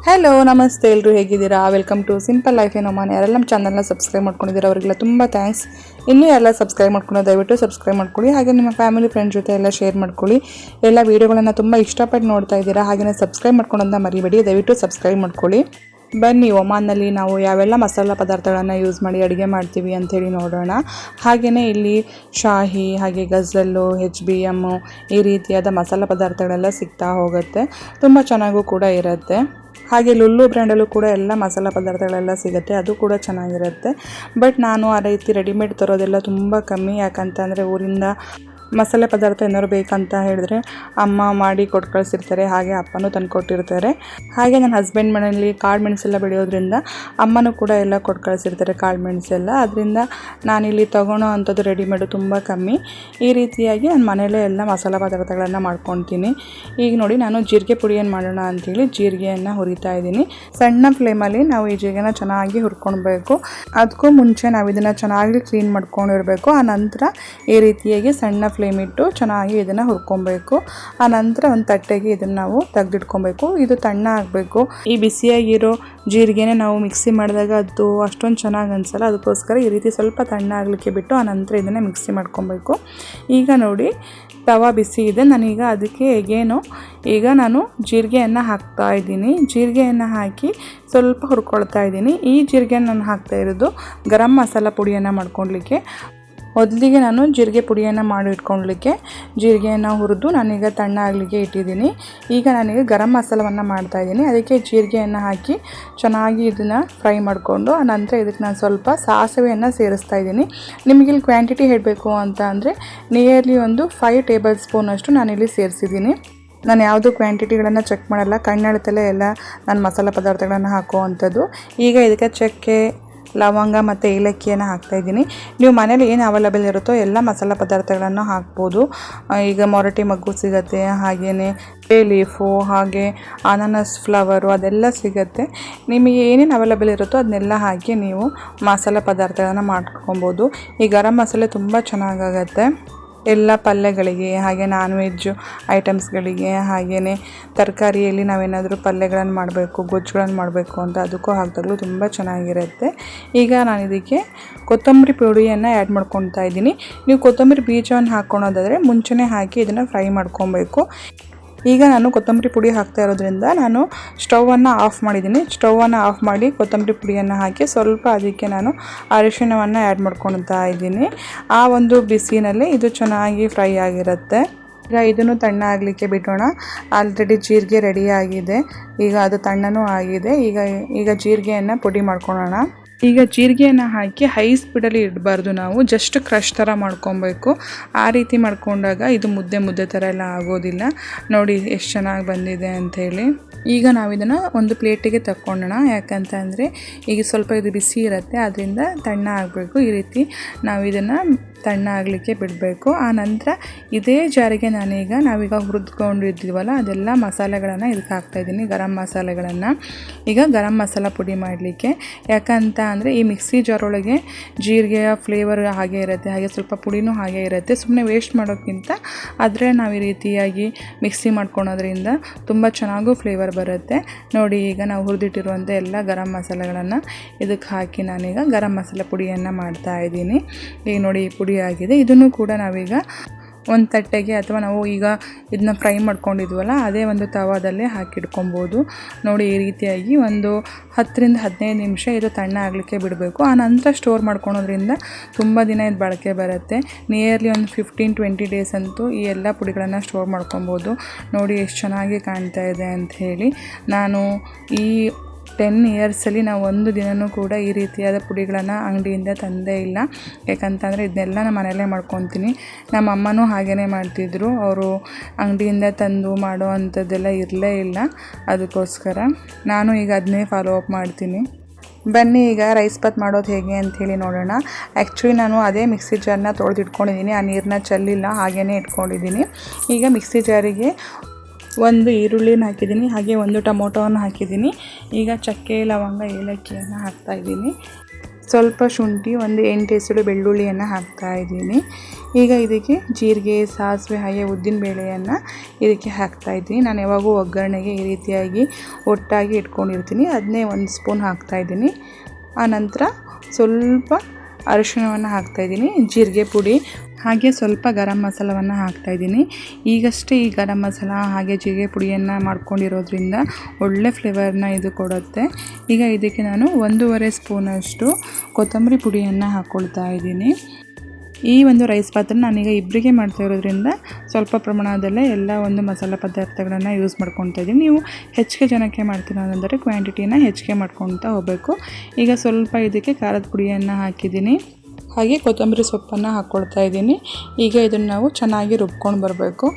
Hello ನಮಸ್ತೆ, ಎಲ್ಲರೂ ಹೇಗಿದ್ದೀರಾ? Welcome to simple life in Oman. ಯಾರೆಲ್ಲ ನಮ್ಮ ಚಾನಲ್ನ ಸಬ್ಸ್ಕ್ರೈಬ್ ಮಾಡ್ಕೊಂಡಿದ್ದೀರಾ ಅವರಿಗೆಲ್ಲ ತುಂಬ ಥ್ಯಾಂಕ್ಸ್. ಇನ್ನೂ ಎಲ್ಲ ಸಬ್ಸ್ಕ್ರೈಬ್ ಮಾಡ್ಕೊಂಡು ದಯವಿಟ್ಟು ಸಬ್ಸ್ಕ್ರೈಬ್ ಮಾಡ್ಕೊಳ್ಳಿ. ಹಾಗೆ ನಿಮ್ಮ ಫ್ಯಾಮಿಲಿ ಫ್ರೆಂಡ್ಸ್ ಜೊತೆ ಎಲ್ಲ ಶೇರ್ ಮಾಡ್ಕೊಳ್ಳಿ. ಎಲ್ಲ ವೀಡಿಯೋಗಳನ್ನು ತುಂಬ ಇಷ್ಟಪಟ್ಟು ನೋಡ್ತಾ ಇದ್ದೀರಾ, ಹಾಗೆಯೇ ಸಬ್ಸ್ಕ್ರೈಬ್ ಮಾಡ್ಕೊಳ್ಳೋದನ್ನ ಮರಿಬೇಡಿ. ದಯವಿಟ್ಟು ಸಬ್ಸ್ಕ್ರೈಬ್ ಮಾಡ್ಕೊಳ್ಳಿ. ಬನ್ನಿ, ಒಮಾನ್ನಲ್ಲಿ ನಾವು ಯಾವೆಲ್ಲ ಮಸಾಲ ಪದಾರ್ಥಗಳನ್ನು ಯೂಸ್ ಮಾಡಿ ಅಡುಗೆ ಮಾಡ್ತೀವಿ ಅಂಥೇಳಿ ನೋಡೋಣ. ಹಾಗೆಯೇ ಇಲ್ಲಿ ಶಾಹಿ, ಹಾಗೆ ಗಝಲ್ಲು, HBM ಈ ರೀತಿಯಾದ ಮಸಾಲ ಪದಾರ್ಥಗಳೆಲ್ಲ ಸಿಗ್ತಾ ಹೋಗುತ್ತೆ. ತುಂಬ ಚೆನ್ನಾಗೂ ಕೂಡ ಇರುತ್ತೆ. ಹಾಗೆ ಲುಲ್ಲು ಬ್ರ್ಯಾಂಡಲ್ಲೂ ಕೂಡ ಎಲ್ಲ ಮಸಾಲ ಪದಾರ್ಥಗಳೆಲ್ಲ ಸಿಗುತ್ತೆ, ಅದು ಕೂಡ ಚೆನ್ನಾಗಿರುತ್ತೆ. ಬಟ್ ನಾನು ಆ ರೀತಿ ರೆಡಿಮೇಡ್ ತರೋದೆಲ್ಲ ತುಂಬ ಕಮ್ಮಿ. ಯಾಕಂತಂದರೆ ಊರಿಂದ ಮಸಾಲೆ ಪದಾರ್ಥ ಏನಾದ್ರು ಬೇಕಂತ ಹೇಳಿದ್ರೆ ಅಮ್ಮ ಮಾಡಿ ಕೊಟ್ಟು ಕಳಿಸಿರ್ತಾರೆ, ಹಾಗೆ ಅಪ್ಪನೂ ತಂದು ಕೊಟ್ಟಿರ್ತಾರೆ. ಹಾಗೆ ನನ್ನ ಹಸ್ಬೆಂಡ್ ಮನೆಯಲ್ಲಿ ಕಾಳು ಮೆಣಸೆಲ್ಲ ಬೆಳೆಯೋದ್ರಿಂದ ಅಮ್ಮನೂ ಕೂಡ ಎಲ್ಲ ಕೊಟ್ಟು ಕಳಿಸಿರ್ತಾರೆ ಕಾಳು ಮೆಣಸೆಲ್ಲ. ಅದರಿಂದ ನಾನಿಲ್ಲಿ ತೊಗೊಳೋ ಅಂಥದ್ದು ರೆಡಿಮೇಡು ತುಂಬ ಕಮ್ಮಿ. ಈ ರೀತಿಯಾಗಿ ನಾನು ಮನೆಯಲ್ಲೇ ಎಲ್ಲ ಮಸಾಲ ಪದಾರ್ಥಗಳನ್ನು ಮಾಡ್ಕೊತೀನಿ. ಈಗ ನೋಡಿ, ನಾನು ಜೀರಿಗೆ ಪುಡಿಯನ್ನು ಮಾಡೋಣ ಅಂಥೇಳಿ ಜೀರಿಗೆಯನ್ನು ಹುರಿತಾ ಇದ್ದೀನಿ. ಸಣ್ಣ ಫ್ಲೇಮಲ್ಲಿ ನಾವು ಈ ಜೀರಿಗೆನ ಚೆನ್ನಾಗಿ ಹುರ್ಕೊಳ್ಬೇಕು. ಅದಕ್ಕೂ ಮುಂಚೆ ನಾವು ಇದನ್ನು ಚೆನ್ನಾಗಿ ಕ್ಲೀನ್ ಮಾಡ್ಕೊಂಡಿರಬೇಕು. ಆ ನಂತರ ಈ ರೀತಿಯಾಗಿ ಸಣ್ಣ ಫ್ಲೇಮ್ ಇಟ್ಟು ಚೆನ್ನಾಗಿ ಇದನ್ನು ಹುರ್ಕೊಬೇಕು. ಆ ನಂತರ ಒಂದು ತಟ್ಟೆಗೆ ಇದನ್ನು ನಾವು ತೆಗೆದಿಟ್ಕೊಬೇಕು. ಇದು ತಣ್ಣ ಆಗಬೇಕು. ಈ ಬಿಸಿಯಾಗಿರೋ ಜೀರಿಗೆನೇ ನಾವು ಮಿಕ್ಸಿ ಮಾಡಿದಾಗ ಅದು ಅಷ್ಟೊಂದು ಚೆನ್ನಾಗಿ ಅನಿಸಲ್ಲ. ಅದಕ್ಕೋಸ್ಕರ ಈ ರೀತಿ ಸ್ವಲ್ಪ ತಣ್ಣ ಆಗಲಿಕ್ಕೆ ಬಿಟ್ಟು ಆ ನಂತರ ಇದನ್ನು ಮಿಕ್ಸಿ ಮಾಡ್ಕೊಬೇಕು. ಈಗ ನೋಡಿ, ತವಾ ಬಿಸಿ ಇದೆ. ನಾನೀಗ ಅದಕ್ಕೆ ಈಗ ನಾನು ಜೀರಿಗೆಯನ್ನು ಹಾಕ್ತಾ ಇದ್ದೀನಿ. ಜೀರಿಗೆಯನ್ನು ಹಾಕಿ ಸ್ವಲ್ಪ ಹುರ್ಕೊಳ್ತಾ ಇದ್ದೀನಿ. ಈ ಜೀರಿಗೆಯನ್ನು ನಾನು ಹಾಕ್ತಾ ಇರೋದು ಗರಂ ಮಸಾಲ ಪುಡಿಯನ್ನು ಮಾಡ್ಕೊಳ್ಲಿಕ್ಕೆ. ಮೊದಲಿಗೆ ನಾನು ಜೀರಿಗೆ ಪುಡಿಯನ್ನು ಮಾಡಿ ಇಟ್ಕೊಳ್ಲಿಕ್ಕೆ ಜೀರಿಗೆಯನ್ನು ಹುರಿದು ನಾನೀಗ ತಣ್ಣ ಆಗಲಿಕ್ಕೆ ಇಟ್ಟಿದ್ದೀನಿ. ಈಗ ನಾನೀಗ ಗರಂ ಮಸಾಲವನ್ನು ಮಾಡ್ತಾಯಿದ್ದೀನಿ. ಅದಕ್ಕೆ ಜೀರಿಗೆಯನ್ನು ಹಾಕಿ ಚೆನ್ನಾಗಿ ಇದನ್ನು ಫ್ರೈ ಮಾಡಿಕೊಂಡು ಆ ನಂತರ ಇದಕ್ಕೆ ನಾನು ಸ್ವಲ್ಪ ಸಾಸಿವೆಯನ್ನು ಸೇರಿಸ್ತಾ ಇದ್ದೀನಿ. ನಿಮಗಿಲ್ಲಿ ಕ್ವಾಂಟಿಟಿ ಹೇಳಬೇಕು ಅಂತ ಅಂದರೆ ನಿಯರ್ಲಿ ಒಂದು 5 ಟೇಬಲ್ ಸ್ಪೂನಷ್ಟು ನಾನಿಲ್ಲಿ ಸೇರಿಸಿದ್ದೀನಿ. ನಾನು ಯಾವುದು ಕ್ವಾಂಟಿಟಿಗಳನ್ನು ಚೆಕ್ ಮಾಡಲ್ಲ, ಕಣ್ಣೆಳ್ತಲೇ ಎಲ್ಲ ನಾನು ಮಸಾಲ ಪದಾರ್ಥಗಳನ್ನು ಹಾಕುವಂಥದ್ದು. ಈಗ ಇದಕ್ಕೆ ಚಕ್ಕೆ, ಲವಂಗ ಮತ್ತು ಏಲಕ್ಕಿಯನ್ನು ಹಾಕ್ತಾಯಿದ್ದೀನಿ. ನೀವು ಮನೇಲಿ ಏನು ಅವೈಲೇಬಲ್ ಇರುತ್ತೋ ಎಲ್ಲ ಮಸಾಲ ಪದಾರ್ಥಗಳನ್ನು ಹಾಕ್ಬೋದು. ಈಗ ಮೊರಟಿ ಮಗ್ಗು ಸಿಗುತ್ತೆ, ಹಾಗೆಯೇ ಬೇ ಲೀಫು, ಹಾಗೆ ಅನಾನಸ್ ಫ್ಲವರು ಅದೆಲ್ಲ ಸಿಗುತ್ತೆ. ನಿಮಗೆ ಏನೇನು ಅವೈಲೇಬಲ್ ಇರುತ್ತೋ ಅದನ್ನೆಲ್ಲ ಹಾಕಿ ನೀವು ಮಸಾಲ ಪದಾರ್ಥಗಳನ್ನು ಮಾಡ್ಕೊಬೋದು. ಈ ಗರಂ ಮಸಾಲೆ ತುಂಬ ಚೆನ್ನಾಗಾಗತ್ತೆ ಎಲ್ಲ ಪಲ್ಯಗಳಿಗೆ, ಹಾಗೆ ನಾನ್ ವೆಜ್ ಐಟಮ್ಸ್ಗಳಿಗೆ, ಹಾಗೆಯೇ ತರಕಾರಿಯಲ್ಲಿ ನಾವೇನಾದರೂ ಪಲ್ಯಗಳನ್ನು ಮಾಡಬೇಕು, ಗೊಜ್ಜುಗಳನ್ನು ಮಾಡಬೇಕು ಅಂತ ಅದಕ್ಕೂ ಹಾಕಿದಾಗಲೂ ತುಂಬ ಚೆನ್ನಾಗಿರುತ್ತೆ. ಈಗ ನಾನು ಇದಕ್ಕೆ ಕೊತ್ತಂಬರಿ ಪುಡಿಯನ್ನು ಆ್ಯಡ್ ಮಾಡ್ಕೊತಾ ಇದ್ದೀನಿ. ನೀವು ಕೊತ್ತಂಬರಿ ಬೀಜವನ್ನು ಹಾಕ್ಕೊಳೋದಾದರೆ ಮುಂಚೆನೇ ಹಾಕಿ ಇದನ್ನು ಫ್ರೈ ಮಾಡ್ಕೊಬೇಕು. ಈಗ ನಾನು ಕೊತ್ತಂಬರಿ ಪುಡಿ ಹಾಕ್ತಾ ಇರೋದ್ರಿಂದ ನಾನು ಸ್ಟವನ್ನು ಆಫ್ ಮಾಡಿದ್ದೀನಿ. ಸ್ಟವನ್ನು ಆಫ್ ಮಾಡಿ ಕೊತ್ತಂಬರಿ ಪುಡಿಯನ್ನು ಹಾಕಿ ಸ್ವಲ್ಪ ಅದಕ್ಕೆ ನಾನು ಅರಿಶಿಣವನ್ನು ಆ್ಯಡ್ ಮಾಡ್ಕೊಳ್ತಾ ಇದ್ದೀನಿ. ಆ ಒಂದು ಬಿಸಿನಲ್ಲಿ ಇದು ಚೆನ್ನಾಗಿ ಫ್ರೈ ಆಗಿರುತ್ತೆ. ಈಗ ಇದನ್ನು ತಣ್ಣ ಆಗಲಿಕ್ಕೆ ಬಿಡೋಣ. ಆಲ್ರೆಡಿ ಜೀರಿಗೆ ರೆಡಿ ಆಗಿದೆ, ಈಗ ಅದು ತಣ್ಣನೂ ಆಗಿದೆ. ಈಗ ಜೀರಿಗೆಯನ್ನು ಪುಡಿ ಮಾಡ್ಕೊಳ್ಳೋಣ. ಈಗ ಜೀರಿಗೆಯನ್ನು ಹಾಕಿ ಹೈ ಸ್ಪೀಡಲ್ಲಿ ಇಡಬಾರ್ದು, ನಾವು ಜಸ್ಟ್ ಕ್ರಷ್ ಥರ ಮಾಡ್ಕೊಬೇಕು. ಆ ರೀತಿ ಮಾಡ್ಕೊಂಡಾಗ ಇದು ಮುದ್ದೆ ಥರ ಎಲ್ಲ ಆಗೋದಿಲ್ಲ. ನೋಡಿ ಎಷ್ಟು ಚೆನ್ನಾಗಿ ಬಂದಿದೆ ಅಂಥೇಳಿ. ಈಗ ನಾವು ಇದನ್ನು ಒಂದು ಪ್ಲೇಟಿಗೆ ತಕ್ಕೊಳ್ಳೋಣ. ಯಾಕಂತ ಅಂದರೆ ಈಗ ಸ್ವಲ್ಪ ಇದು ಬಿಸಿ ಇರುತ್ತೆ, ಅದರಿಂದ ತಣ್ಣ ಆಗಬೇಕು. ಈ ರೀತಿ ನಾವು ಇದನ್ನು ತಣ್ಣ ಆಗಲಿಕ್ಕೆ ಬಿಡಬೇಕು. ಆ ನಂತರ ಇದೇ ಜಾರಿಗೆ ನಾವೀಗ ಹುರಿದುಕೊಂಡಿದ್ದೀವಲ್ಲ ಅದೆಲ್ಲ ಮಸಾಲೆಗಳನ್ನು ಇದಕ್ಕೆ ಹಾಕ್ತಾಯಿದ್ದೀನಿ, ಗರಂ ಮಸಾಲೆಗಳನ್ನು. ಈಗ ಗರಂ ಮಸಾಲ ಪುಡಿ ಮಾಡಲಿಕ್ಕೆ, ಯಾಕಂತ ಅಂದರೆ ಈ ಮಿಕ್ಸಿ ಜಾರೊಳಗೆ ಜೀರಿಗೆಯ ಫ್ಲೇವರ್ ಹಾಗೆ ಇರುತ್ತೆ, ಹಾಗೆ ಸ್ವಲ್ಪ ಪುಡಿನೂ ಹಾಗೆ ಇರುತ್ತೆ. ಸುಮ್ಮನೆ ವೇಸ್ಟ್ ಮಾಡೋಕ್ಕಿಂತ ಆದರೆ ನಾವು ಈ ರೀತಿಯಾಗಿ ಮಿಕ್ಸಿ ಮಾಡ್ಕೊಳೋದ್ರಿಂದ ತುಂಬ ಚೆನ್ನಾಗೂ ಫ್ಲೇವರ್ ಬರುತ್ತೆ. ನೋಡಿ, ಈಗ ನಾವು ಹುರಿದಿಟ್ಟಿರುವಂಥ ಎಲ್ಲ ಗರಂ ಮಸಾಲೆಗಳನ್ನು ಇದಕ್ಕೆ ಹಾಕಿ ನಾನೀಗ ಗರಂ ಮಸಾಲೆ ಪುಡಿಯನ್ನು ಮಾಡ್ತಾ ಇದ್ದೀನಿ. ಈಗ ನೋಡಿ, ಪುಡಿ ಆಗಿದೆ. ಇದನ್ನು ಕೂಡ ನಾವೀಗ ಒಂದು ತಟ್ಟೆಗೆ ಅಥವಾ ನಾವು ಈಗ ಇದನ್ನ ಫ್ರೈ ಮಾಡ್ಕೊಂಡಿದ್ವಲ್ಲ ಅದೇ ಒಂದು ತವಾದಲ್ಲೇ ಹಾಕಿಡ್ಕೊಬೋದು. ನೋಡಿ, ಈ ರೀತಿಯಾಗಿ ಒಂದು 10 ರಿಂದ 15 ನಿಮಿಷ ಇದು ತಣ್ಣ ಆಗಲಿಕ್ಕೆ ಬಿಡಬೇಕು. ಆ ನಂತರ ಸ್ಟೋರ್ ಮಾಡ್ಕೊಳೋದ್ರಿಂದ ತುಂಬ ದಿನ ಇದು ಬಳಕೆ ಬರುತ್ತೆ. ನಿಯರ್ಲಿ ಒಂದು 15-20 ಡೇಸ್ ಅಂತೂ ಈ ಎಲ್ಲ ಪುಡಿಗಳನ್ನು ಸ್ಟೋರ್ ಮಾಡ್ಕೊಬೋದು. ನೋಡಿ ಎಷ್ಟು ಚೆನ್ನಾಗಿ ಕಾಣ್ತಾ ಇದೆ ಅಂಥೇಳಿ. ನಾನು ಈ 10 ಇಯರ್ಸಲ್ಲಿ ನಾವು ಒಂದು ದಿನವೂ ಕೂಡ ಈ ರೀತಿಯಾದ ಪುಡಿಗಳನ್ನು ಅಂಗಡಿಯಿಂದ ತಂದೇ ಇಲ್ಲ. ಯಾಕಂತಂದರೆ ಇದನ್ನೆಲ್ಲ ನಾನು ಮನೆಯಲ್ಲೇ ಮಾಡ್ಕೊತೀನಿ. ನಮ್ಮ ಅಮ್ಮನೂ ಹಾಗೇ ಮಾಡ್ತಿದ್ರು. ಅವರು ಅಂಗಡಿಯಿಂದ ತಂದು ಮಾಡೋ ಅಂಥದ್ದೆಲ್ಲ ಇರಲೇ ಇಲ್ಲ. ಅದಕ್ಕೋಸ್ಕರ ನಾನು ಈಗ ಅದನ್ನೇ ಫಾಲೋ ಅಪ್ ಮಾಡ್ತೀನಿ. ಬನ್ನಿ, ಈಗ ರೈಸ್ ಬಾತ್ ಮಾಡೋದು ಹೇಗೆ ಅಂಥೇಳಿ ನೋಡೋಣ. ಆ್ಯಕ್ಚುಲಿ ನಾನು ಅದೇ ಮಿಕ್ಸಿ ಜಾರನ್ನ ತೊಳೆದಿಟ್ಕೊಂಡಿದ್ದೀನಿ, ಆ ನೀರನ್ನ ಚೆಲ್ಲಿಲ್ಲ, ಹಾಗೇ ಇಟ್ಕೊಂಡಿದ್ದೀನಿ. ಈಗ ಮಿಕ್ಸಿ ಜಾರಿಗೆ ಒಂದು ಈರುಳ್ಳಿನ ಹಾಕಿದ್ದೀನಿ, ಹಾಗೆ ಒಂದು ಟೊಮೊಟೊವನ್ನು ಹಾಕಿದ್ದೀನಿ. ಈಗ ಚಕ್ಕೆ, ಲವಂಗ, ಏಲಕ್ಕಿಯನ್ನು ಹಾಕ್ತಾಯಿದ್ದೀನಿ. ಸ್ವಲ್ಪ ಶುಂಠಿ, ಒಂದು 8 ಎಸಳು ಬೆಳ್ಳುಳ್ಳಿಯನ್ನು ಹಾಕ್ತಾ ಇದ್ದೀನಿ. ಈಗ ಇದಕ್ಕೆ ಜೀರಿಗೆ, ಸಾಸಿವೆ ಹಾಗೆ ಉದ್ದಿನ ಬೇಳೆಯನ್ನು ಇದಕ್ಕೆ ಹಾಕ್ತಾ ಇದ್ದೀನಿ. ನಾನು ಯಾವಾಗೂ ಒಗ್ಗರಣೆಗೆ ಈ ರೀತಿಯಾಗಿ ಒಟ್ಟಾಗಿ ಇಟ್ಕೊಂಡಿರ್ತೀನಿ. ಅದನ್ನೇ 1 ಸ್ಪೂನ್ ಹಾಕ್ತಾ ಇದ್ದೀನಿ. ಆನಂತರ ಸ್ವಲ್ಪ ಅರಿಶಿಣವನ್ನು ಹಾಕ್ತಾಯಿದ್ದೀನಿ, ಜೀರಿಗೆ ಪುಡಿ ಹಾಗೆ ಸ್ವಲ್ಪ ಗರಂ ಮಸಾಲವನ್ನು ಹಾಕ್ತಾಯಿದ್ದೀನಿ. ಈಗಷ್ಟೇ ಈ ಗರಂ ಮಸಾಲ ಹಾಗೆ ಜೀರಿಗೆ ಪುಡಿಯನ್ನು ಮಾಡ್ಕೊಂಡಿರೋದ್ರಿಂದ ಒಳ್ಳೆ ಫ್ಲೇವರ್ನ ಇದು ಕೊಡುತ್ತೆ. ಈಗ ಇದಕ್ಕೆ ನಾನು 1.5 ಸ್ಪೂನಷ್ಟು ಕೊತ್ತಂಬರಿ ಪುಡಿಯನ್ನು ಹಾಕ್ಕೊಳ್ತಾ ಇದ್ದೀನಿ. ಈ ಒಂದು ರೈಸ್ ಬಾತನ್ನು ನಾನೀಗ ಇಬ್ಬರಿಗೆ ಮಾಡ್ತಾ ಇರೋದ್ರಿಂದ ಸ್ವಲ್ಪ ಪ್ರಮಾಣದಲ್ಲೇ ಎಲ್ಲ ಒಂದು ಮಸಾಲೆ ಪದಾರ್ಥಗಳನ್ನು ಯೂಸ್ ಮಾಡ್ಕೊತಾ ಇದ್ದೀನಿ. ನೀವು ಹೆಚ್ಚಿಗೆ ಜನಕ್ಕೆ ಮಾಡ್ತೀರ ಅಂದರೆ ಕ್ವಾಂಟಿಟಿನ ಹೆಚ್ಚಿಗೆ ಮಾಡ್ಕೊತಾ ಹೋಗಬೇಕು. ಈಗ ಸ್ವಲ್ಪ ಇದಕ್ಕೆ ಖಾರದ ಪುಡಿಯನ್ನು ಹಾಕಿದ್ದೀನಿ, ಹಾಗೆ ಕೊತ್ತಂಬರಿ ಸೊಪ್ಪನ್ನು ಹಾಕ್ಕೊಳ್ತಾ ಇದ್ದೀನಿ. ಈಗ ಇದನ್ನು ನಾವು ಚೆನ್ನಾಗಿ ರುಬ್ಕೊಂಡು ಬರಬೇಕು.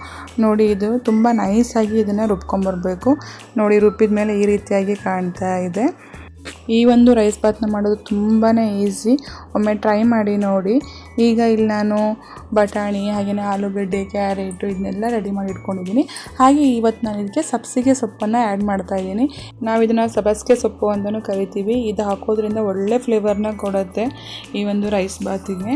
ನೋಡಿ, ಇದು ತುಂಬ ನೈಸಾಗಿ ಇದನ್ನು ರುಬ್ಕೊಂಬರಬೇಕು. ನೋಡಿ, ರುಬ್ಬಿದ ಮೇಲೆ ಈ ರೀತಿಯಾಗಿ ಕಾಣ್ತಾ ಇದೆ. ಈ ಒಂದು ರೈಸ್ ಬಾತ್ನ ಮಾಡೋದು ತುಂಬಾ ಈಸಿ, ಒಮ್ಮೆ ಟ್ರೈ ಮಾಡಿ ನೋಡಿ. ಈಗ ಇಲ್ಲಿ ನಾನು ಬಟಾಣಿ ಹಾಗೆಯೇ ಆಲೂಗಡ್ಡೆ, ಕ್ಯಾರೆಟು ಇದನ್ನೆಲ್ಲ ರೆಡಿ ಮಾಡಿ ಇಟ್ಕೊಂಡಿದ್ದೀನಿ. ಹಾಗೆ ಇವತ್ತು ನಾನು ಇದಕ್ಕೆ ಸಬ್ಬಸಿಗೆ ಸೊಪ್ಪನ್ನು ಆ್ಯಡ್ ಮಾಡ್ತಾಯಿದ್ದೀನಿ. ನಾವು ಇದನ್ನು ಸಬ್ಬಸಿಗೆ ಸೊಪ್ಪು ಅಂತಲೂ ಕರಿತೀವಿ. ಇದು ಹಾಕೋದ್ರಿಂದ ಒಳ್ಳೆ ಫ್ಲೇವರ್ನ ಕೊಡುತ್ತೆ ಈ ಒಂದು ರೈಸ್ ಬಾತಿಗೆ.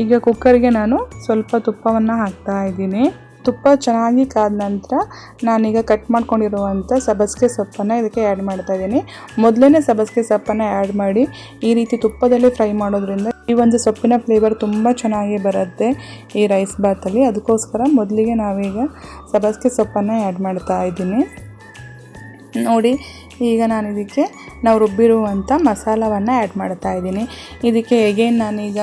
ಈಗ ಕುಕ್ಕರ್ಗೆ ನಾನು ಸ್ವಲ್ಪ ತುಪ್ಪವನ್ನು ಹಾಕ್ತಾ ಇದ್ದೀನಿ. ತುಪ್ಪ ಚೆನ್ನಾಗಿ ಕಾದ ನಂತರ ನಾನೀಗ ಕಟ್ ಮಾಡ್ಕೊಂಡಿರುವಂಥ ಸಬ್ಬಸಿಗೆ ಸೊಪ್ಪನ್ನು ಇದಕ್ಕೆ ಆ್ಯಡ್ ಮಾಡ್ತಾಯಿದ್ದೀನಿ. ಮೊದಲೇ ಸಬ್ಬಸಿಗೆ ಸೊಪ್ಪನ್ನು ಆ್ಯಡ್ ಮಾಡಿ ಈ ರೀತಿ ತುಪ್ಪದಲ್ಲಿ ಫ್ರೈ ಮಾಡೋದ್ರಿಂದ ಈ ಒಂದು ಸೊಪ್ಪಿನ ಫ್ಲೇವರ್ ತುಂಬ ಚೆನ್ನಾಗಿ ಬರುತ್ತೆ ಈ ರೈಸ್ ಬಾತಲ್ಲಿ. ಅದಕ್ಕೋಸ್ಕರ ಮೊದಲಿಗೆ ನಾವೀಗ ಸಬ್ಬಸಿಗೆ ಸೊಪ್ಪನ್ನು ಆ್ಯಡ್ ಮಾಡ್ತಾ ಇದ್ದೀನಿ. ನೋಡಿ, ಈಗ ನಾನು ಇದಕ್ಕೆ ನಾವು ರುಬ್ಬಿರುವಂಥ ಮಸಾಲವನ್ನು ಆ್ಯಡ್ ಮಾಡ್ತಾ ಇದ್ದೀನಿ. ಇದಕ್ಕೆ ಎಗೇನ್ ನಾನೀಗ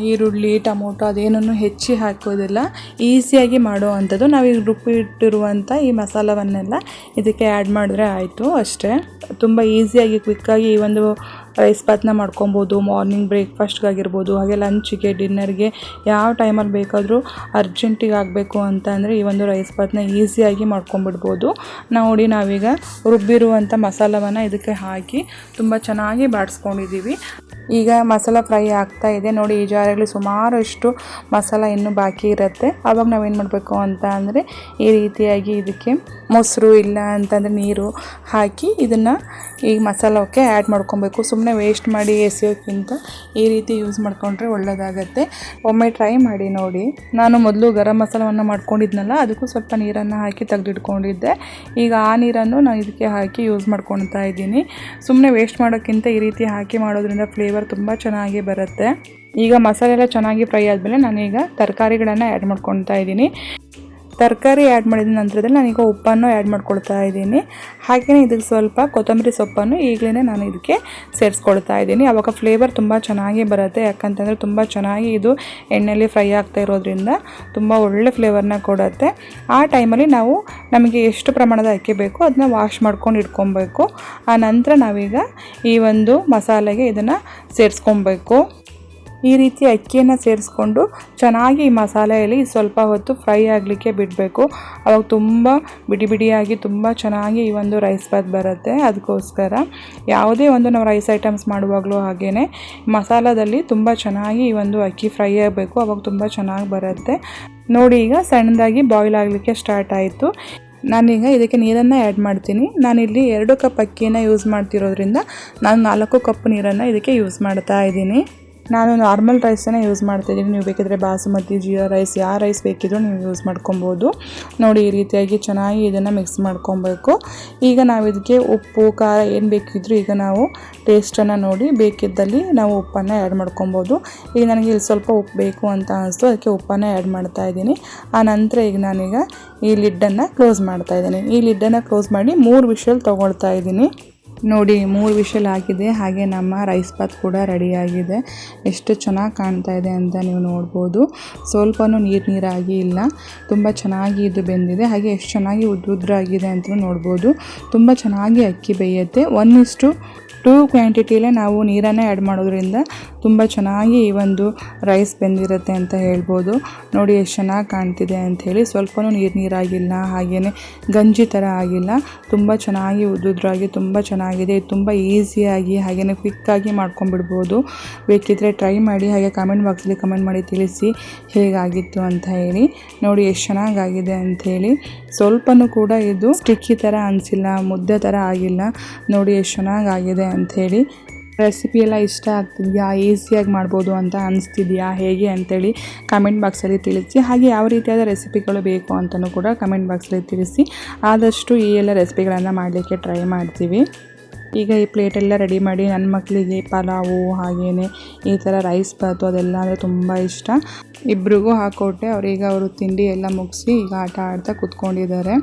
ಈರುಳ್ಳಿ, ಟೊಮೊಟೊ ಅದೇನೂ ಹೆಚ್ಚಿ ಹಾಕೋದಿಲ್ಲ, ಈಸಿಯಾಗಿ ಮಾಡೋ ಅಂಥದ್ದು. ನಾವೀಗ ರುಬ್ಬಿಟ್ಟಿರುವಂಥ ಈ ಮಸಾಲವನ್ನೆಲ್ಲ ಇದಕ್ಕೆ ಆ್ಯಡ್ ಮಾಡಿದ್ರೆ ಆಯಿತು ಅಷ್ಟೇ. ತುಂಬ ಈಸಿಯಾಗಿ ಕ್ವಿಕ್ಕಾಗಿ ಈ ಒಂದು ರೈಸ್ ಬಾತ್ನ ಮಾಡ್ಕೊಬೋದು. ಮಾರ್ನಿಂಗ್ ಬ್ರೇಕ್ಫಾಸ್ಟ್ಗಾಗಿರ್ಬೋದು, ಹಾಗೆ ಲಂಚಿಗೆ, ಡಿನ್ನರ್ಗೆ, ಯಾವ ಟೈಮಲ್ಲಿ ಬೇಕಾದರೂ ಅರ್ಜೆಂಟಿಗೆ ಆಗಬೇಕು ಅಂತ ಅಂದರೆ ಈ ಒಂದು ರೈಸ್ ಬಾತ್ನ ಈಸಿಯಾಗಿ ಮಾಡ್ಕೊಂಬಿಡ್ಬೋದು. ನೋಡಿ, ನಾವೀಗ ರುಬ್ಬಿರುವಂಥ ಮಸಾಲವನ್ನು ಇದಕ್ಕೆ ಹಾಕಿ ತುಂಬ ಚೆನ್ನಾಗಿ ಬಾಡಿಸ್ಕೊಂಡಿದ್ದೀವಿ. ಈಗ ಮಸಾಲ ಫ್ರೈ ಆಗ್ತಾ ಇದೆ. ನೋಡಿ, ಈ ಜಾರಲ್ಲಿ ಸುಮಾರಷ್ಟು ಮಸಾಲ ಇನ್ನೂ ಬಾಕಿ ಇರುತ್ತೆ. ಆವಾಗ ನಾವೇನು ಮಾಡಬೇಕು ಅಂತ ಅಂದರೆ ಈ ರೀತಿಯಾಗಿ ಇದಕ್ಕೆ ಮೊಸರು ಇಲ್ಲ ಅಂತಂದರೆ ನೀರು ಹಾಕಿ ಇದನ್ನು ಈ ಮಸಾಲಕ್ಕೆ ಆ್ಯಡ್ ಮಾಡ್ಕೊಬೇಕು. ಸುಮ್ಮನೆ ವೇಸ್ಟ್ ಮಾಡಿ ಎಸೆಯೋಕ್ಕಿಂತ ಈ ರೀತಿ ಯೂಸ್ ಮಾಡಿಕೊಂಡ್ರೆ ಒಳ್ಳೆಯದಾಗತ್ತೆ. ಒಮ್ಮೆ ಟ್ರೈ ಮಾಡಿ ನೋಡಿ. ನಾನು ಮೊದಲು ಗರಂ ಮಸಾಲವನ್ನು ಮಾಡ್ಕೊಂಡಿದ್ನಲ್ಲ, ಅದಕ್ಕೂ ಸ್ವಲ್ಪ ನೀರನ್ನು ಹಾಕಿ ತೆಗೆದಿಟ್ಕೊಂಡಿದ್ದೆ. ಈಗ ಆ ನೀರನ್ನು ನಾನು ಇದಕ್ಕೆ ಹಾಕಿ ಯೂಸ್ ಮಾಡ್ಕೊಳ್ತಾ ಇದ್ದೀನಿ. ಸುಮ್ಮನೆ ವೇಸ್ಟ್ ಮಾಡೋಕ್ಕಿಂತ ಈ ರೀತಿ ಹಾಕಿ ಮಾಡೋದ್ರಿಂದ ಫ್ಲೇವರ್ ತುಂಬ ಚೆನ್ನಾಗಿ ಬರುತ್ತೆ. ಈಗ ಮಸಾಲೆ ಎಲ್ಲ ಚೆನ್ನಾಗಿ ಫ್ರೈ ಆದಮೇಲೆ ನಾನೀಗ ತರಕಾರಿಗಳನ್ನು ಆ್ಯಡ್ ಮಾಡ್ಕೊಳ್ತಾ ಇದ್ದೀನಿ. ತರಕಾರಿ ಆ್ಯಡ್ ಮಾಡಿದ ನಂತರದಲ್ಲಿ ನಾನೀಗ ಉಪ್ಪನ್ನು ಆ್ಯಡ್ ಮಾಡ್ಕೊಳ್ತಾ ಇದ್ದೀನಿ. ಹಾಗೆಯೇ ಇದಕ್ಕೆ ಸ್ವಲ್ಪ ಕೊತ್ತಂಬರಿ ಸೊಪ್ಪನ್ನು ಈಗಲೇ ನಾನು ಇದಕ್ಕೆ ಸೇರಿಸ್ಕೊಳ್ತಾ ಇದ್ದೀನಿ. ಆವಾಗ ಫ್ಲೇವರ್ ತುಂಬ ಚೆನ್ನಾಗಿ ಬರುತ್ತೆ. ಯಾಕಂತಂದರೆ ತುಂಬ ಚೆನ್ನಾಗಿ ಇದು ಎಣ್ಣೆಯಲ್ಲಿ ಫ್ರೈ ಆಗ್ತಾ ಇರೋದ್ರಿಂದ ತುಂಬ ಒಳ್ಳೆ ಫ್ಲೇವರ್ನ ಕೊಡುತ್ತೆ. ಆ ಟೈಮಲ್ಲಿ ನಾವು ನಮಗೆ ಎಷ್ಟು ಪ್ರಮಾಣದ ಅಕ್ಕಿ ಬೇಕು ಅದನ್ನ ವಾಶ್ ಮಾಡ್ಕೊಂಡು ಇಟ್ಕೊಬೇಕು. ಆ ನಂತರ ನಾವೀಗ ಈ ಒಂದು ಮಸಾಲೆಗೆ ಇದನ್ನು ಸೇರಿಸ್ಕೊಬೇಕು. ಈ ರೀತಿ ಅಕ್ಕಿಯನ್ನು ಸೇರಿಸ್ಕೊಂಡು ಚೆನ್ನಾಗಿ ಈ ಮಸಾಲೆಯಲ್ಲಿ ಸ್ವಲ್ಪ ಹೊತ್ತು ಫ್ರೈ ಆಗಲಿಕ್ಕೆ ಬಿಡಬೇಕು. ಅವಾಗ ತುಂಬ ಬಿಡಿ ಬಿಡಿಯಾಗಿ ತುಂಬ ಚೆನ್ನಾಗಿ ಈ ಒಂದು ರೈಸ್ ಬಾತ್ ಬರುತ್ತೆ. ಅದಕ್ಕೋಸ್ಕರ ಯಾವುದೇ ಒಂದು ನಾವು ರೈಸ್ ಐಟಮ್ಸ್ ಮಾಡುವಾಗಲೂ ಹಾಗೆಯೇ ಮಸಾಲದಲ್ಲಿ ತುಂಬ ಚೆನ್ನಾಗಿ ಈ ಒಂದು ಅಕ್ಕಿ ಫ್ರೈ ಆಗಬೇಕು. ಅವಾಗ ತುಂಬ ಚೆನ್ನಾಗಿ ಬರುತ್ತೆ. ನೋಡಿ, ಈಗ ಸಣ್ಣದಾಗಿ ಬಾಯ್ಲ್ ಆಗಲಿಕ್ಕೆ ಸ್ಟಾರ್ಟ್ ಆಯಿತು. ನಾನೀಗ ಇದಕ್ಕೆ ನೀರನ್ನು ಆ್ಯಡ್ ಮಾಡ್ತೀನಿ. ನಾನಿಲ್ಲಿ 2 ಕಪ್ ಅಕ್ಕಿಯನ್ನು ಯೂಸ್ ಮಾಡ್ತಿರೋದ್ರಿಂದ ನಾನು 4 ಕಪ್ ನೀರನ್ನು ಇದಕ್ಕೆ ಯೂಸ್ ಮಾಡ್ತಾ ಇದ್ದೀನಿ. ನಾನು ನಾರ್ಮಲ್ ರೈಸನ್ನು ಯೂಸ್ ಮಾಡ್ತಾಯಿದ್ದೀನಿ. ನೀವು ಬೇಕಿದ್ರೆ ಬಾಸುಮತಿ, ಜೀರಾ ರೈಸ್, ಯಾವ ರೈಸ್ ಬೇಕಿದ್ರೂ ನೀವು ಯೂಸ್ ಮಾಡ್ಕೊಬೋದು. ನೋಡಿ, ಈ ರೀತಿಯಾಗಿ ಚೆನ್ನಾಗಿ ಇದನ್ನು ಮಿಕ್ಸ್ ಮಾಡ್ಕೊಬೇಕು. ಈಗ ನಾವು ಇದಕ್ಕೆ ಉಪ್ಪು, ಖಾರ ಏನು ಬೇಕಿದ್ರೂ ಈಗ ನಾವು ಟೇಸ್ಟನ್ನು ನೋಡಿ ಬೇಕಿದ್ದಲ್ಲಿ ನಾವು ಉಪ್ಪನ್ನು ಆ್ಯಡ್ ಮಾಡ್ಕೊಬೋದು. ಈಗ ನನಗೆ ಇಲ್ಲಿ ಸ್ವಲ್ಪ ಉಪ್ಪು ಬೇಕು ಅಂತ ಅನಿಸ್ತು, ಅದಕ್ಕೆ ಉಪ್ಪನ್ನು ಆ್ಯಡ್ ಮಾಡ್ತಾಯಿದ್ದೀನಿ. ಆ ನಂತರ ಈಗ ನಾನೀಗ ಈ ಲಿಡ್ಡನ್ನು ಕ್ಲೋಸ್ ಮಾಡ್ತಾಯಿದ್ದೀನಿ. ಈ ಲಿಡ್ಡನ್ನು ಕ್ಲೋಸ್ ಮಾಡಿ 3 ವಿಷಲ್ ತೊಗೊಳ್ತಾ ಇದ್ದೀನಿ. ನೋಡಿ, 3 ವಿಷಲ್ ಆಗಿದೆ. ಹಾಗೆ ನಮ್ಮ ರೈಸ್ ಬಾತ್ ಕೂಡ ರೆಡಿಯಾಗಿದೆ. ಎಷ್ಟು ಚೆನ್ನಾಗಿ ಕಾಣ್ತಾ ಇದೆ ಅಂತ ನೀವು ನೋಡ್ಬೋದು. ಸ್ವಲ್ಪನೂ ನೀರಾಗಿ ಇಲ್ಲ, ತುಂಬ ಚೆನ್ನಾಗಿ ಇದು ಬೆಂದಿದೆ. ಹಾಗೆ ಎಷ್ಟು ಚೆನ್ನಾಗಿ ಉದ್ರಾಗಿದೆ ಅಂತ ನೋಡ್ಬೋದು. ತುಂಬ ಚೆನ್ನಾಗಿ ಅಕ್ಕಿ ಬೇಯುತ್ತೆ. 1:2 ಕ್ವಾಂಟಿಟಿಲೇ ನಾವು ನೀರನ್ನು ಆ್ಯಡ್ ಮಾಡೋದ್ರಿಂದ ತುಂಬ ಚೆನ್ನಾಗಿ ಈ ಒಂದು ರೈಸ್ ಬೆಂದಿರುತ್ತೆ ಅಂತ ಹೇಳ್ಬೋದು. ನೋಡಿ ಎಷ್ಟು ಚೆನ್ನಾಗಿ ಕಾಣ್ತಿದೆ ಅಂಥೇಳಿ. ಸ್ವಲ್ಪನೂ ನೀರಾಗಿಲ್ಲ, ಹಾಗೆಯೇ ಗಂಜಿ ಥರ ಆಗಿಲ್ಲ. ತುಂಬ ಚೆನ್ನಾಗಿ ಉದ್ರಾಗಿ ತುಂಬ ಚೆನ್ನಾಗಿದೆ. ತುಂಬ ಈಸಿಯಾಗಿ ಹಾಗೆಯೇ ಕ್ವಿಕ್ಕಾಗಿ ಮಾಡ್ಕೊಂಡ್ಬಿಡ್ಬೋದು. ಬೇಕಿದ್ದರೆ ಟ್ರೈ ಮಾಡಿ. ಹಾಗೆ ಕಮೆಂಟ್ ಬಾಕ್ಸಲ್ಲಿ ಕಮೆಂಟ್ ಮಾಡಿ ತಿಳಿಸಿ ಹೇಗಾಗಿತ್ತು ಅಂತ ಹೇಳಿ. ನೋಡಿ ಎಷ್ಟು ಚೆನ್ನಾಗಾಗಿದೆ ಅಂಥೇಳಿ. ಸ್ವಲ್ಪನೂ ಕೂಡ ಇದು ಸ್ಟಿಕ್ಕಿ ಥರ ಅನಿಸಿಲ್ಲ, ಮುದ್ದೆ ಥರ ಆಗಿಲ್ಲ. ನೋಡಿ ಎಷ್ಟು ಚೆನ್ನಾಗಾಗಿದೆ ಅಂಥೇಳಿ. ರೆಸಿಪಿ ಎಲ್ಲ ಇಷ್ಟ ಆಗ್ತಿದೆಯಾ, ಈಸಿಯಾಗಿ ಮಾಡ್ಬೋದು ಅಂತ ಅನಿಸ್ತಿದೆಯಾ ಹೇಗೆ ಅಂತೇಳಿ ಕಮೆಂಟ್ ಬಾಕ್ಸಲ್ಲಿ ತಿಳಿಸಿ. ಹಾಗೆ ಯಾವ ರೀತಿಯಾದ ರೆಸಿಪಿಗಳು ಬೇಕು ಅಂತಲೂ ಕೂಡ ಕಮೆಂಟ್ ಬಾಕ್ಸಲ್ಲಿ ತಿಳಿಸಿ. ಆದಷ್ಟು ಈ ಎಲ್ಲ ರೆಸಿಪಿಗಳನ್ನು ಮಾಡಲಿಕ್ಕೆ ಟ್ರೈ ಮಾಡ್ತೀವಿ. ಈಗ ಈ ಪ್ಲೇಟೆಲ್ಲ ರೆಡಿ ಮಾಡಿ ನನ್ನ ಮಕ್ಕಳಿಗೆ ಪಲಾವು ಹಾಗೆಯೇ ಈ ಥರ ರೈಸ್ ಬಾತು ಅದೆಲ್ಲ ಅಂದರೆ ತುಂಬ ಇಷ್ಟ. ಇಬ್ರಿಗೂ ಹಾಕ್ಕೊಟ್ಟೆ. ಅವರು ತಿಂಡಿ ಎಲ್ಲ ಮುಗಿಸಿ ಈಗ ಆಟ ಆಡ್ತಾ ಕೂತ್ಕೊಂಡಿದ್ದಾರೆ.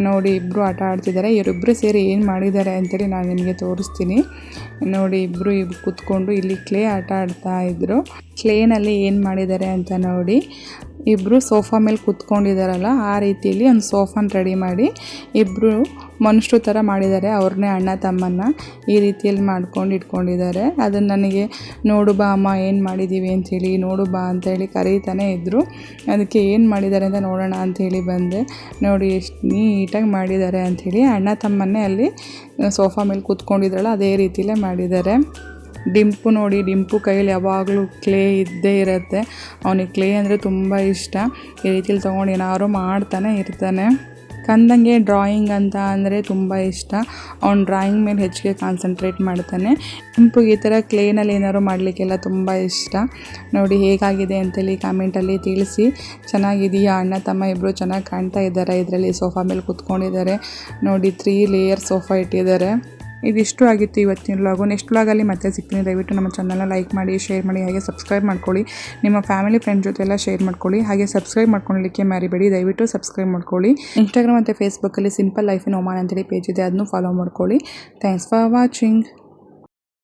ನೋಡಿ ಇಬ್ಬರು ಆಟ ಆಡ್ತಿದ್ದಾರೆ. ಇವರಿಬ್ಬರು ಸೇರಿ ಏನು ಮಾಡಿದ್ದಾರೆ ಅಂತೇಳಿ ನಾನು ನಿಮಗೆ ತೋರಿಸ್ತೀನಿ. ನೋಡಿ ಇಬ್ಬರು ಕೂತ್ಕೊಂಡು ಇಲ್ಲಿ ಕ್ಲೇ ಆಟ ಆಡ್ತಾ ಇದ್ದರು. ಕ್ಲೇನಲ್ಲಿ ಏನು ಮಾಡಿದ್ದಾರೆ ಅಂತ ನೋಡಿ. ಇಬ್ಬರು ಸೋಫಾ ಮೇಲೆ ಕೂತ್ಕೊಂಡಿದ್ದಾರಲ್ಲ, ಆ ರೀತಿಯಲ್ಲಿ ಒಂದು ಸೋಫಾನ ರೆಡಿ ಮಾಡಿ ಇಬ್ಬರು ಮನುಷ್ಯರು ಥರ ಮಾಡಿದ್ದಾರೆ. ಅವ್ರನ್ನೇ ಅಣ್ಣ ತಮ್ಮನ್ನ ಈ ರೀತಿಯಲ್ಲಿ ಮಾಡ್ಕೊಂಡು ಇಟ್ಕೊಂಡಿದ್ದಾರೆ. ಅದನ್ನು ನನಗೆ ನೋಡು ಬಾ ಅಮ್ಮ ಏನು ಮಾಡಿದ್ದೀವಿ ಅಂಥೇಳಿ, ನೋಡು ಬಾ ಅಂತೇಳಿ ಕರೀತಾನೆ ಇದ್ದರು. ಅದಕ್ಕೆ ಏನು ಮಾಡಿದ್ದಾರೆ ಅಂತ ನೋಡೋಣ ಅಂಥೇಳಿ ಬಂದೆ. ನೋಡಿ ಎಷ್ಟು ನೀಟಾಗಿ ಮಾಡಿದ್ದಾರೆ ಅಂಥೇಳಿ. ಅಣ್ಣ ತಮ್ಮನ್ನೇ ಅಲ್ಲಿ ಸೋಫಾ ಮೇಲೆ ಕೂತ್ಕೊಂಡಿದ್ರಲ್ಲ ಅದೇ ರೀತಿಯಲ್ಲೇ ಮಾಡಿದ್ದಾರೆ. ಡಿಂಪು ನೋಡಿ, ಡಿಂಪು ಕೈಯಲ್ಲಿ ಯಾವಾಗಲೂ ಕ್ಲೇ ಇದ್ದೇ ಇರುತ್ತೆ. ಅವನಿಗೆ ಕ್ಲೇ ಅಂದರೆ ತುಂಬ ಇಷ್ಟ. ಈ ರೀತಿಯಲ್ಲಿ ತೊಗೊಂಡು ಏನಾದ್ರು ಮಾಡ್ತಾನೆ ಇರ್ತಾನೆ. ಕಂದಂಗೆ ಡ್ರಾಯಿಂಗ್ ಅಂತ ಅಂದರೆ ತುಂಬ ಇಷ್ಟ. ಅವ್ನು ಡ್ರಾಯಿಂಗ್ ಮೇಲೆ ಹೆಚ್ಚಿಗೆ ಕಾನ್ಸಂಟ್ರೇಟ್ ಮಾಡ್ತಾನೆ. ಡಿಂಪುಗೆ ಈ ಥರ ಕ್ಲೇನಲ್ಲಿ ಏನಾದ್ರು ಮಾಡಲಿಕ್ಕೆಲ್ಲ ತುಂಬ ಇಷ್ಟ. ನೋಡಿ ಹೇಗಾಗಿದೆ ಅಂತೇಳಿ ಕಾಮೆಂಟಲ್ಲಿ ತಿಳಿಸಿ. ಚೆನ್ನಾಗಿದೆಯಾ? ಅಣ್ಣ ತಮ್ಮ ಇಬ್ಬರು ಚೆನ್ನಾಗಿ ಕಾಣ್ತಾ ಇದ್ದಾರೆ. ಇದರಲ್ಲಿ ಸೋಫಾ ಮೇಲೆ ಕೂತ್ಕೊಂಡಿದ್ದಾರೆ. ನೋಡಿ 3 ಲೇಯರ್ ಸೋಫಾ ಇಟ್ಟಿದ್ದಾರೆ. ಇದಿಷ್ಟು ಆಗಿತ್ತು ಇವತ್ತಿನ ವ್ಲಾಗು. ನೆಕ್ಸ್ಟ್ ವ್ಲಾಗಲ್ಲಿ ಮತ್ತೆ ಸಿಗ್ತೀನಿ. ದಯವಿಟ್ಟು ನಮ್ಮ ಚಾನಲ್ನ ಲೈಕ್ ಮಾಡಿ, ಶೇರ್ ಮಾಡಿ, ಹಾಗೆ ಸಬ್ಸ್ಕ್ರೈಬ್ ಮಾಡ್ಕೊಳ್ಳಿ. ನಿಮ್ಮ ಫ್ಯಾಮಿಲಿ ಫ್ರೆಂಡ್ ಜೊತೆ ಎಲ್ಲ ಶೇರ್ ಮಾಡ್ಕೊಳ್ಳಿ. ಹಾಗೆ ಸಬ್ಸ್ಕ್ರೈಬ್ ಮಾಡ್ಕೊಳ್ಳಲಿಕ್ಕೆ ಮರಿಬೇಡಿ. ದಯವಿಟ್ಟು ಸಬ್ಸ್ಕ್ರೈಬ್ ಮಾಡ್ಕೊಳ್ಳಿ. ಇನ್ಸ್ಟಾಗ್ರಾಮ್ ಮತ್ತು ಫೇಸ್ಬುಕ್ಕಲ್ಲಿ ಸಿಂಪಲ್ ಲೈಫ್ ಇನ್ ಒಮಾನ್ ಅಂತೇಳಿ ಪೇಜ್ ಇದೆ, ಅದನ್ನು ಫಾಲೋ ಮಾಡ್ಕೊಳ್ಳಿ. Thanks for watching.